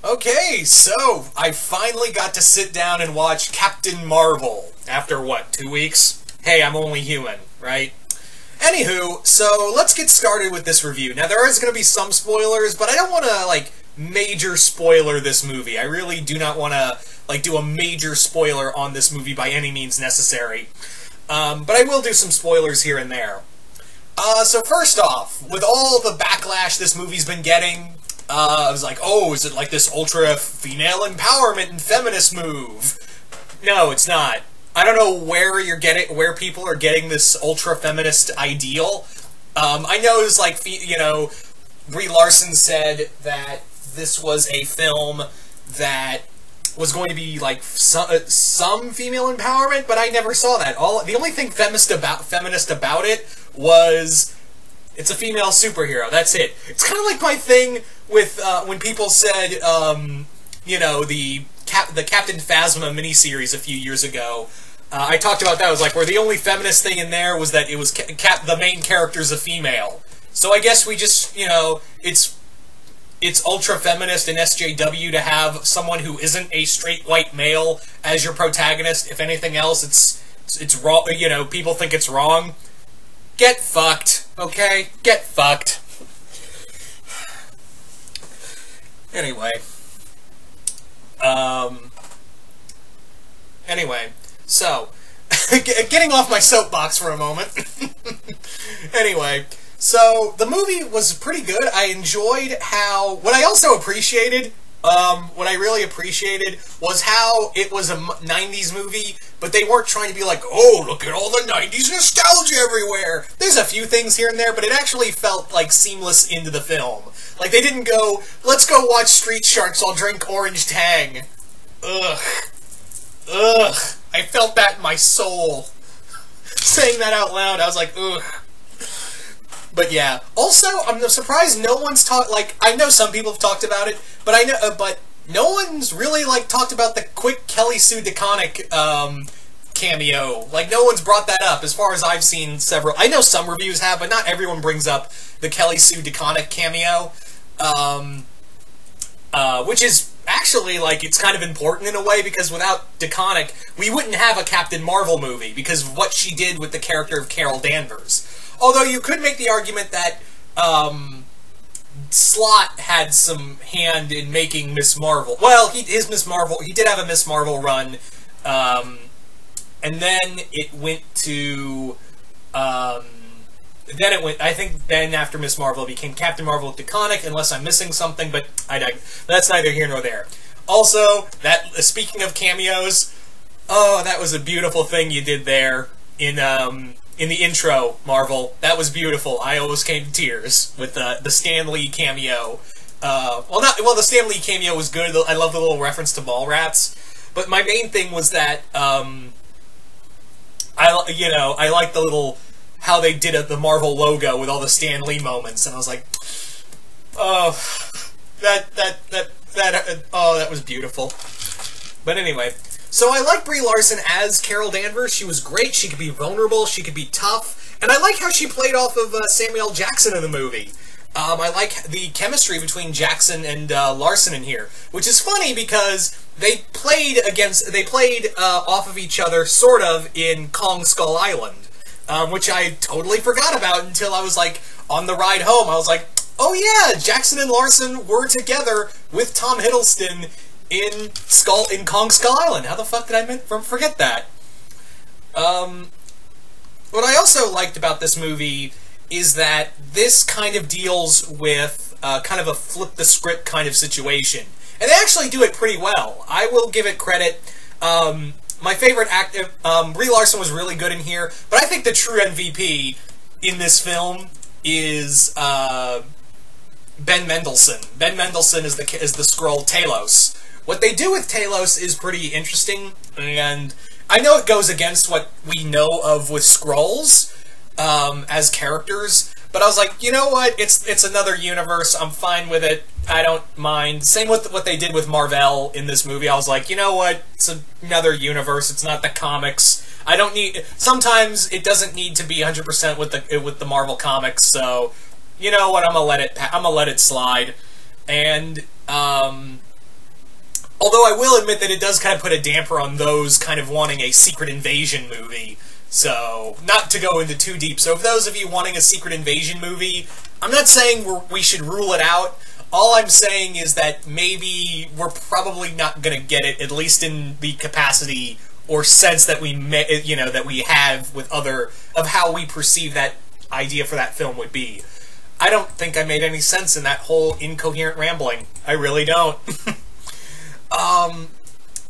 Okay, so I finally got to sit down and watch Captain Marvel after what, 2 weeks? Hey, I'm only human, right? Anywho, so let's get started with this review. Now, there is going to be some spoilers, but I don't want to, major spoiler this movie. I really do not want to, do a major spoiler on this movie by any means necessary. But I will do some spoilers here and there. So first off, with all the backlash this movie's been getting, I was like, oh, is it like this ultra female empowerment and feminist move? No, it's not. I don't know where people are getting this ultra feminist ideal. I know it was Brie Larson said that this was a film that was going to be some female empowerment, but I never saw that. The only thing feminist about it was it's a female superhero. That's it. It's kind of like my thing with when people said, the Captain Phasma miniseries a few years ago. I talked about that. I was like, where the only feminist thing in there was that it was the main character's a female. So I guess we just, it's ultra feminist in SJW to have someone who isn't a straight white male as your protagonist. If anything else, it's wrong. People think it's wrong. Get fucked, okay? Get fucked. Anyway. So, getting off my soapbox for a moment. Anyway, so the movie was pretty good. I enjoyed what I also appreciated, what I really appreciated was how it was a 90s movie, but they weren't trying to be like, oh, look at all the 90s nostalgia everywhere. There's a few things here and there, but it actually felt seamless into the film. They didn't go, let's go watch Street Sharks, I'll drink Orange Tang. Ugh. Ugh. I felt that in my soul. Saying that out loud, I was like, ugh. But yeah. Also, I'm surprised no one's I know some people have talked about it, but but no one's really, talked about the quick Kelly Sue DeConnick, cameo. No one's brought that up, as far as I've seen several. I know some reviews have, but not everyone brings up the Kelly Sue DeConnick cameo. Which is actually, it's kind of important in a way, because without DeConnick, we wouldn't have a Captain Marvel movie, because of what she did with the character of Carol Danvers. Although you could make the argument that, Slott had some hand in making Miss Marvel. Well, he did have a Miss Marvel run, and then it went to, I think then after Miss Marvel, it became Captain Marvel with DeConnick, unless I'm missing something, but that's neither here nor there. Also, speaking of cameos, oh, that was a beautiful thing you did there in the intro, Marvel. That was beautiful. I almost came to tears with the Stan Lee cameo. The Stan Lee cameo was good. I love the little reference to Mallrats. But my main thing was that, I like the little, how they did the Marvel logo with all the Stan Lee moments, and I was like, oh, that was beautiful. But anyway, so I like Brie Larson as Carol Danvers. She was great. She could be vulnerable. She could be tough. And I like how she played off of Samuel L. Jackson in the movie. I like the chemistry between Jackson and Larson in here, which is funny because they played off of each other, sort of, in Kong Skull Island, which I totally forgot about until I was, on the ride home. I was like, oh yeah, Jackson and Larson were together with Tom Hiddleston in Kong Skull Island. How the fuck did I forget that? What I also liked about this movie is that this kind of deals with kind of a flip-the-script kind of situation. And they actually do it pretty well. I will give it credit. My favorite actor, Brie Larson was really good in here, but I think the true MVP in this film is Ben Mendelsohn. Ben Mendelsohn is the Skrull Talos. What they do with Talos is pretty interesting, and I know it goes against what we know of with Skrulls as characters, but I was like, you know what? It's another universe. I'm fine with it. I don't mind. Same with what they did with Marvel in this movie. I was like, you know what? It's another universe. It's not the comics. I don't need. Sometimes it doesn't need to be 100% with the Marvel comics. So, you know what? I'm gonna let it slide. And Although I will admit that it does kind of put a damper on those kind of wanting a Secret Invasion movie. So, not to go into too deep. So, for those of you wanting a Secret Invasion movie, I'm not saying we should rule it out. All I'm saying is that maybe we're probably not going to get it, at least in the capacity or sense that we that we have with of how we perceive that idea for that film would be. I don't think I made any sense in that whole incoherent rambling. I really don't.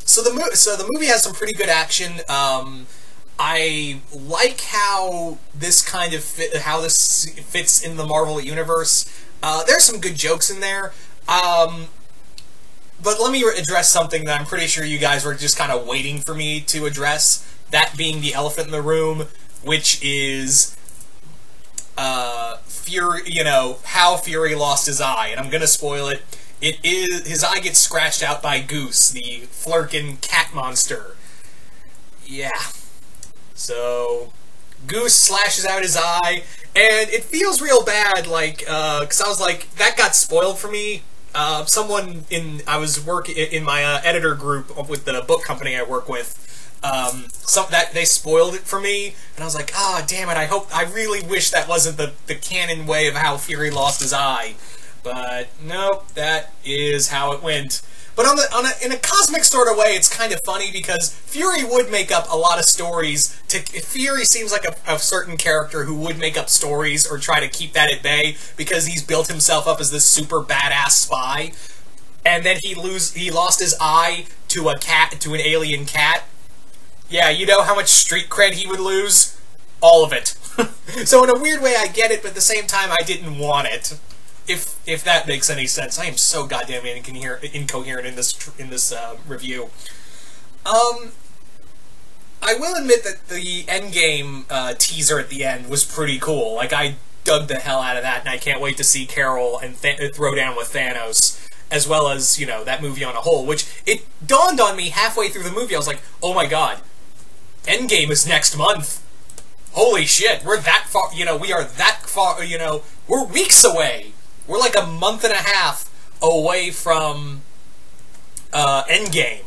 So the movie has some pretty good action. I like how this kind of fits in the Marvel universe. There's some good jokes in there. But let me address something that I'm pretty sure you guys were just kind of waiting for me to address. That being the elephant in the room, which is Fury. How Fury lost his eye, and I'm gonna spoil it. His eye gets scratched out by Goose, the Flerken cat monster. Yeah. So, Goose slashes out his eye, and it feels real bad, because I was like, that got spoiled for me. I was working in my editor group with the book company I work with, they spoiled it for me, and I was like, damn it, I really wish that wasn't the canon way of how Fury lost his eye. But, nope, that is how it went. But in a cosmic sort of way, it's kind of funny because Fury would make up a lot of stories. Fury seems like a certain character who would make up stories or try to keep that at bay because he's built himself up as this super badass spy. And then he lost his eye to an alien cat. Yeah, you know how much street cred he would lose? All of it. So in a weird way, I get it, but at the same time, I didn't want it. If that makes any sense. I am so goddamn incoherent in this review. I will admit that the Endgame teaser at the end was pretty cool. Like, I dug the hell out of that, and I can't wait to see Carol and throw down with Thanos, as well as, that movie on a whole, which it dawned on me halfway through the movie. I was like, oh my god, Endgame is next month. Holy shit, we're that far, we are that far, we're weeks away. We're like a month and a half away from Endgame.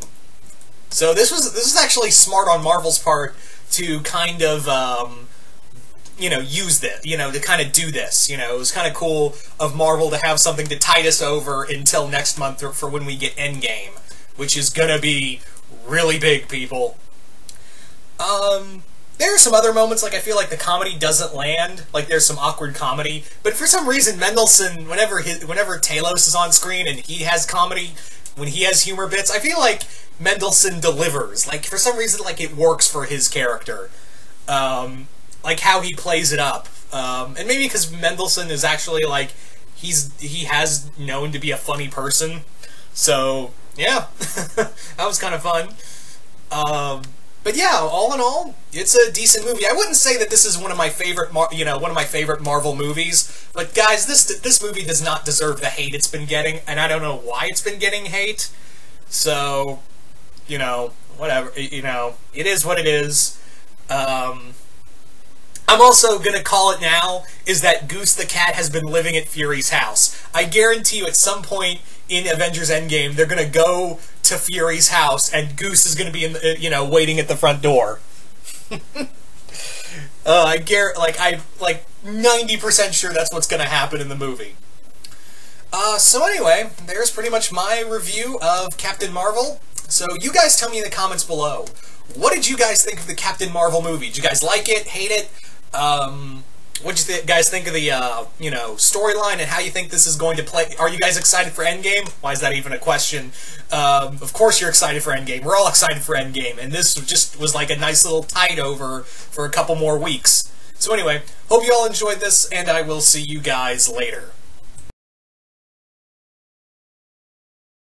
So this was actually smart on Marvel's part to kind of use this, to kind of do this. It was kind of cool of Marvel to have something to tide us over until next month for when we get Endgame, which is gonna be really big, people. There are some other moments, like I feel like the comedy doesn't land, like there's some awkward comedy, but for some reason Mendelsohn, whenever Talos is on screen and he has comedy, when he has humor bits, I feel like Mendelsohn delivers. Like, for some reason, like, it works for his character. Like, how he plays it up. And maybe because Mendelsohn is actually, like, he has known to be a funny person. So, yeah. That was kind of fun. But yeah, all in all, it's a decent movie. I wouldn't say that this is one of my favorite, Marvel movies, but guys, this movie does not deserve the hate it's been getting, and I don't know why it's been getting hate. So, whatever. It is what it is. I'm also gonna call it now, is that Goose the cat has been living at Fury's house. I guarantee you at some point in Avengers Endgame, they're gonna go to Fury's house, and Goose is gonna be in the, waiting at the front door. I'm 90% sure that's what's gonna happen in the movie. So anyway, there's pretty much my review of Captain Marvel. So you guys tell me in the comments below, what did you guys think of the Captain Marvel movie? Did you guys like it, hate it? What did you guys think of the, storyline and how you think this is going to play? Are you guys excited for Endgame? Why is that even a question? Of course you're excited for Endgame. We're all excited for Endgame, and this just was like a nice little tide over for a couple more weeks. So anyway, hope you all enjoyed this, and I will see you guys later.